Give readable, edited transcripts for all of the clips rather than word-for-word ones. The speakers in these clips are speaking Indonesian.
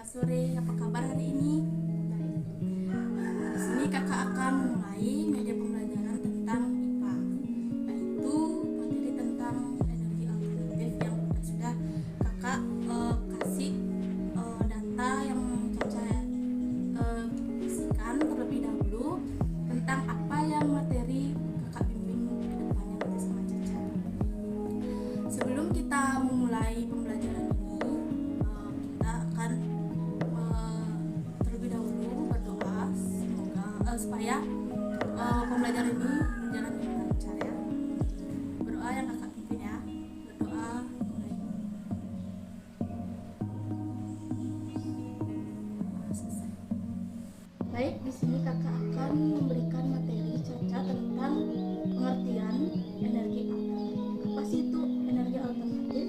Selamat sore, apa kabar hari ini? Di sini kakak akan mulai media pembelajaran tentang IPA, yaitu materi tentang energi alternatif yang sudah kakak kasih data yang Caca isikan terlebih dahulu tentang apa yang materi kakak bimbing ke depannya nanti sama Caca. Sebelum kita memulai pembelajaran ini, kita akan terlebih dahulu berdoa supaya pembelajaran ini berjalan dengan lancar ya. Berdoa yang kakak pimpin ya. Berdoa mulai. Selesai. Baik, di sini kakak akan memberikan materi Caca tentang pengertian energi alternatif. Apa sih itu energi alternatif?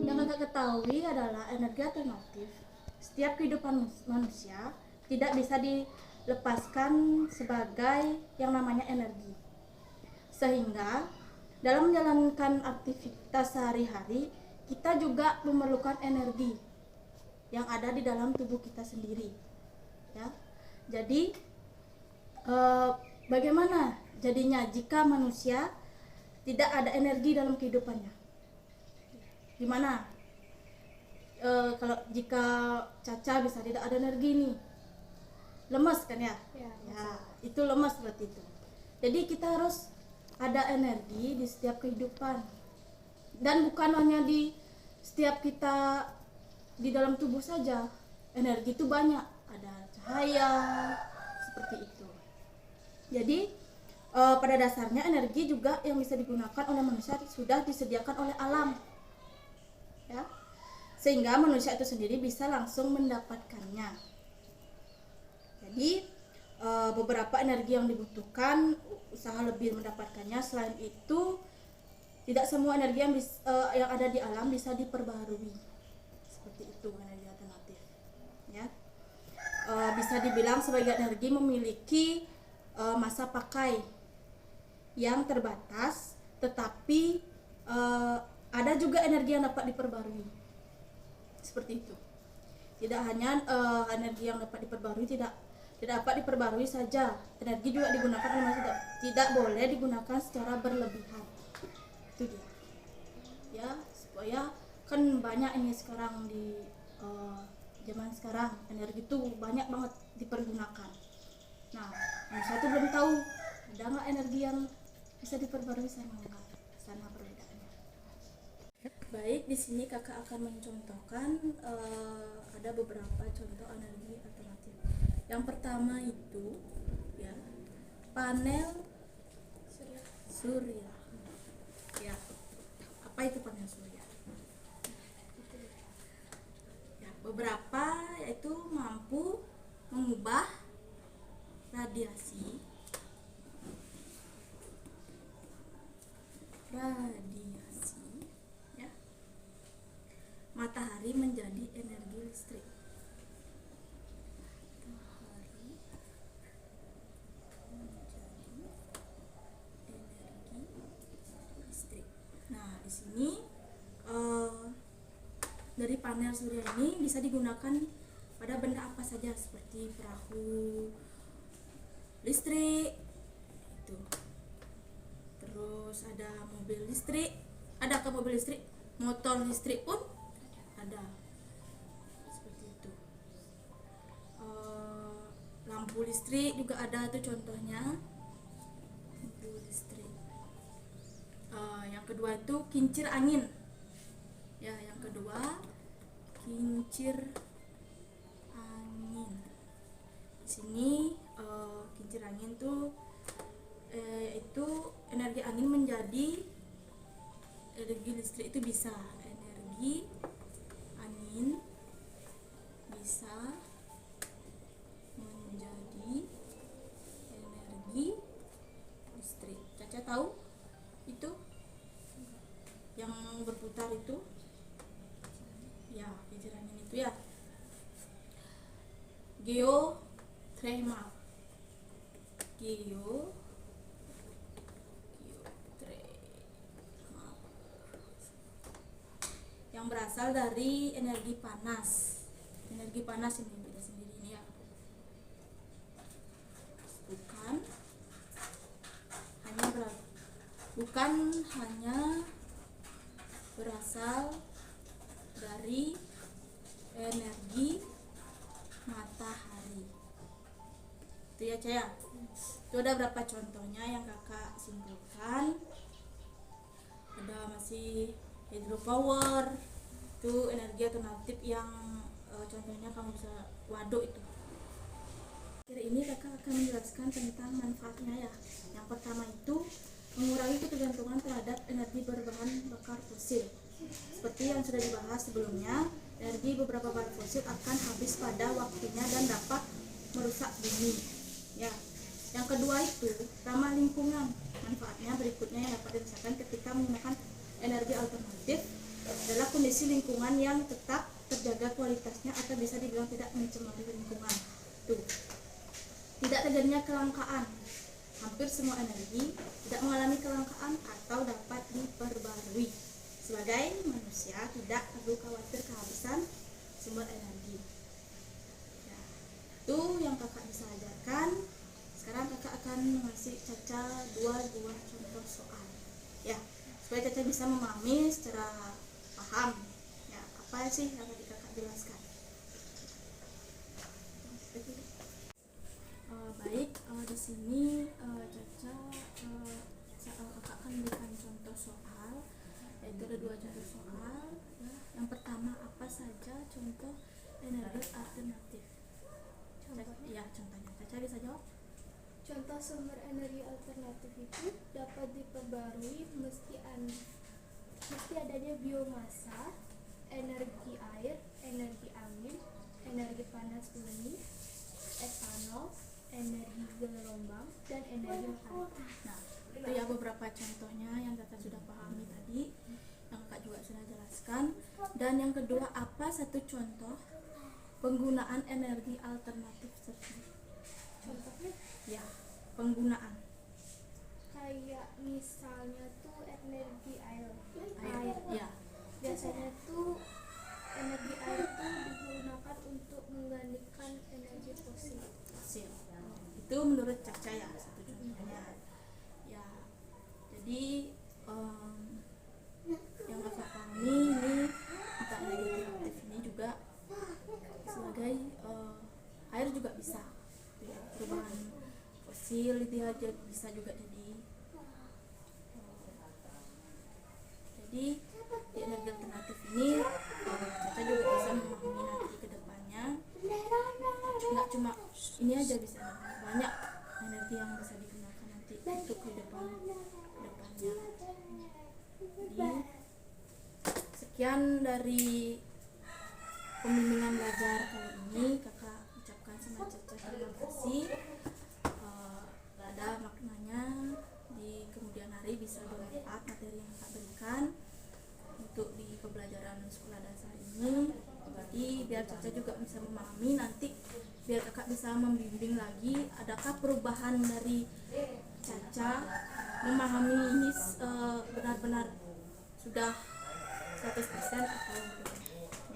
Yang kakak ketahui adalah energi alternatif. Setiap kehidupan manusia tidak bisa dilepaskan sebagai yang namanya energi. Sehingga dalam menjalankan aktivitas sehari-hari, kita juga memerlukan energi yang ada di dalam tubuh kita sendiri. Ya. Jadi bagaimana jadinya jika manusia tidak ada energi dalam kehidupannya? Gimana? Kalau jika Caca bisa tidak ada energi nih, lemas kan ya? Ya, itu lemas berarti itu. Jadi kita harus ada energi di setiap kehidupan, dan bukan hanya di setiap kita di dalam tubuh saja. Energi itu banyak, ada cahaya seperti itu. Jadi pada dasarnya energi juga yang bisa digunakan oleh manusia sudah disediakan oleh alam, ya, sehingga manusia itu sendiri bisa langsung mendapatkannya. Jadi beberapa energi yang dibutuhkan, usaha lebih mendapatkannya. Selain itu, tidak semua energi yang ada di alam bisa diperbaharui. Seperti itu energi alternatif. Ya, bisa dibilang sebagai energi memiliki masa pakai yang terbatas, tetapi ada juga energi yang dapat diperbarui. Seperti itu. Tidak hanya energi yang dapat diperbarui tidak dapat diperbarui saja. Energi juga digunakan oleh manusia, tidak boleh digunakan secara berlebihan. Itu dia. Ya, supaya kan banyak ini sekarang di zaman sekarang energi itu banyak banget dipergunakan. Nah, manusia itu belum tahu ada nggak energi yang bisa diperbarui sama enggak, sana perbedaannya. Baik, di sini kakak akan mencontohkan ada beberapa contoh energi alternatif. Yang pertama itu ya, panel surya. Ya, apa itu panel surya? Ya, beberapa yaitu mampu mengubah radiasi ya, matahari menjadi energi listrik. Matahari menjadi energi listrik. Nah, di sini dari panel surya ini bisa digunakan pada benda apa saja, seperti perahu listrik itu. Terus ada mobil listrik, ada ke mobil listrik, motor listrik pun ada. Seperti itu. Lampu listrik juga ada tuh contohnya. Lampu listrik. Yang kedua itu kincir angin. Ya, yang kedua kincir angin. Di sini kincir angin tuh itu energi angin menjadi energi listrik. Itu bisa energi angin bisa menjadi energi listrik. Caca tahu itu yang berputar itu ya, kincir angin itu ya, geothermal. Yang berasal dari energi panas. energi panas ini beda sendiri ini ya. Bukan hanya berasal dari energi matahari. Itu ya Caya. Itu ada berapa contohnya yang kakak simpulkan. Ada masih hydropower, itu energi alternatif yang contohnya kamu bisa waduk itu. Akhir ini kakak akan menjelaskan tentang manfaatnya ya. Yang pertama itu mengurangi ketergantungan terhadap energi berbahan bakar fosil. Seperti yang sudah dibahas sebelumnya, energi beberapa bahan fosil akan habis pada waktunya dan dapat merusak bumi. Ya. Yang kedua itu ramah lingkungan. Manfaatnya berikutnya yang dapat dirasakan ketika menggunakan energi alternatif adalah kondisi lingkungan yang tetap terjaga kualitasnya atau bisa dibilang tidak mencemari lingkungan. Tuh. Tidak terjadinya kelangkaan. Hampir semua energi tidak mengalami kelangkaan atau dapat diperbarui. Sebagai manusia tidak perlu khawatir kehabisan sumber energi. Ya, itu yang kakak bisa ajarkan. Sekarang kakak akan mengasih Caca dua buah contoh soal. Ya, supaya Caca bisa memahami secara paham. Ya, apa sih yang tadi kakak jelaskan? Baik, di sini Caca kakak akan berikan contoh soal, yaitu ada dua contoh soal. Ya. Yang pertama, apa saja contoh energi alternatif? Contohnya? Ya, contohnya Caca bisa jawab. Contoh sumber energi alternatif itu dapat diperbarui mesti adanya biomasa, energi air, energi angin, energi panas bumi, etanol, energi gelombang, dan energi matahari. Nah, itu ya beberapa contohnya yang Caca sudah pahami tadi, yang kakak juga sudah jelaskan. Dan yang kedua, apa satu contoh penggunaan energi alternatif tersebut? Contohnya Ya, penggunaan kayak misalnya tuh energi air. ya. Biasanya tuh energi air tuh digunakan untuk menggantikan energi fosil. Itu menurut Caca ya satu contohnya. Ya, jadi yang kakak pahami ini tentang energi alternatif ini juga sebagai air juga bisa ya, perubahan fosil dia bisa juga jadi di energi alternatif ini Caca juga bisa memahami nanti ke depannya nggak cuma ini aja, bisa banyak energi yang bisa digunakan nanti untuk kehidupan depannya. Jadi sekian dari pembimbingan belajar kali ini, kakak ucapkan sama Caca terima kasih. Ada maknanya di kemudian hari bisa bermanfaat materi yang kakak berikan untuk di pembelajaran sekolah dasar ini. Jadi biar Caca juga bisa memahami nanti, biar kakak bisa membimbing lagi adakah perubahan dari Caca memahami ini benar-benar sudah 100% atau belum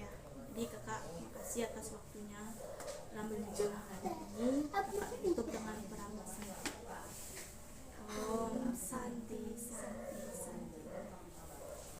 ya. Jadi kakak makasih atas waktunya dalam bimbingan hari ini. Kakak tutup dengan perawasan Om Santi